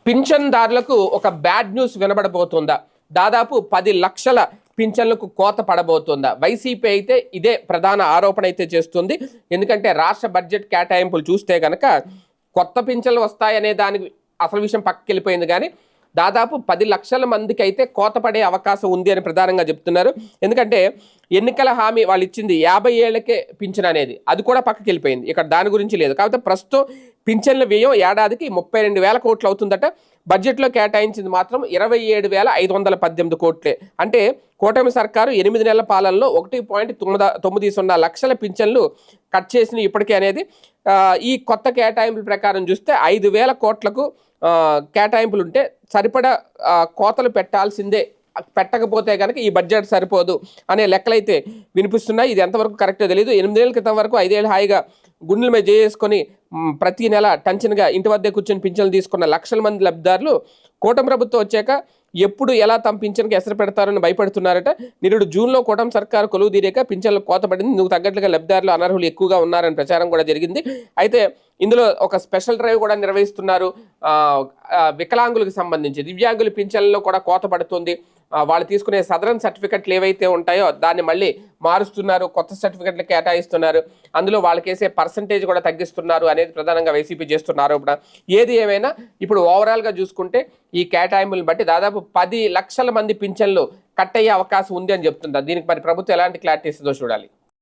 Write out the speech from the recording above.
పింఛన్దారులకు ఒక bad news వినబడబోతుందా? దాదాపు 10 లక్షల పింఛన్లకు కోత పడబోతుందా? వైసీపీ అయితే ఇదే ప్రధాన ఆరోపణ అయితే చేస్తుంది. ఎందుకంటే రాష్ట్ర బడ్జెట్ కేటాయింపులు చూస్తే కనుక కొత్త పింఛన్లు వస్తాయనే దానికి అసలు విషయం పక్కకి వెళ్ళిపోయింది. కానీ దాదాపు 10 లక్షల మందికి అయితే కోత పడే అవకాశం ఉంది అని ప్రధానంగా చెప్తున్నారు. ఎందుకంటే ఎన్నికల హామీ వాళ్ళు ఇచ్చింది 50 ఏళ్లకే పింఛన్ అనేది, అది కూడా పక్కకి వెళ్ళిపోయింది. ఇక్కడ దాని గురించి లేదు. కాకపోతే ప్రస్తుతం పింఛన్ల వ్యయం ఏడాదికి 32,000 కోట్లు అవుతుందట. బడ్జెట్లో కేటాయించింది మాత్రం 27,518 కోట్లే. అంటే కూటమి సర్కారు 8 నెలల పాలనలో 1.90 లక్షల పింఛన్లు కట్ చేసిన ఇప్పటికే అనేది. ఈ కొత్త కేటాయింపుల ప్రకారం చూస్తే 5,000 కోట్లకు కేటాయింపులు ఉంటే సరిపడా కోతలు పెట్టాల్సిందే. పెట్టకపోతే కనుక ఈ బడ్జెట్ సరిపోదు అనే లెక్కలైతే వినిపిస్తున్నాయి. ఇది ఎంతవరకు కరెక్టో తెలియదు. 8 ఏళ్ల క్రితం వరకు 5 ఏళ్ళు హాయిగా గుండెల మీద చేసుకొని ప్రతి నెల టెన్షన్గా ఇంటి వద్దే కూర్చొని పింఛన్లు తీసుకున్న లక్షల మంది లబ్ధిదారులు కూటమి ప్రభుత్వం వచ్చాక ఎప్పుడు ఎలా తమ పింఛన్కి ఎసరు పెడతారని భయపడుతున్నారట. నిరుడు జూన్లో కూటమి సర్కారు కొలువు తీరాక పింఛన్లు కోత పడింది. నువ్వు తగ్గట్లుగా లబ్ధిదారులు అనర్హులు ఎక్కువగా ఉన్నారని ప్రచారం కూడా జరిగింది. అయితే ఇందులో ఒక స్పెషల్ డ్రైవ్ కూడా నిర్వహిస్తున్నారు. వికలాంగులకు సంబంధించి దివ్యాంగుల పింఛన్లలో కూడా కోత పడుతుంది. వాళ్ళు తీసుకునే సదరన్ సర్టిఫికెట్లు ఏవైతే ఉంటాయో దాన్ని మళ్ళీ మారుస్తున్నారు, కొత్త సర్టిఫికెట్లు కేటాయిస్తున్నారు. అందులో వాళ్ళకి వేసే పర్సంటేజ్ కూడా తగ్గిస్తున్నారు అనేది ప్రధానంగా వైసీపీ చేస్తున్న ఆరోపణ. ఏది ఏమైనా ఇప్పుడు ఓవరాల్గా చూసుకుంటే ఈ కేటాయింపులను బట్టి దాదాపు 10 లక్షల మంది పింఛన్లు కట్ అయ్యే అవకాశం ఉంది అని చెప్తున్నారు. దీనికి మరి ప్రభుత్వం ఎలాంటి క్లారిటీ ఇస్తుందో చూడాలి.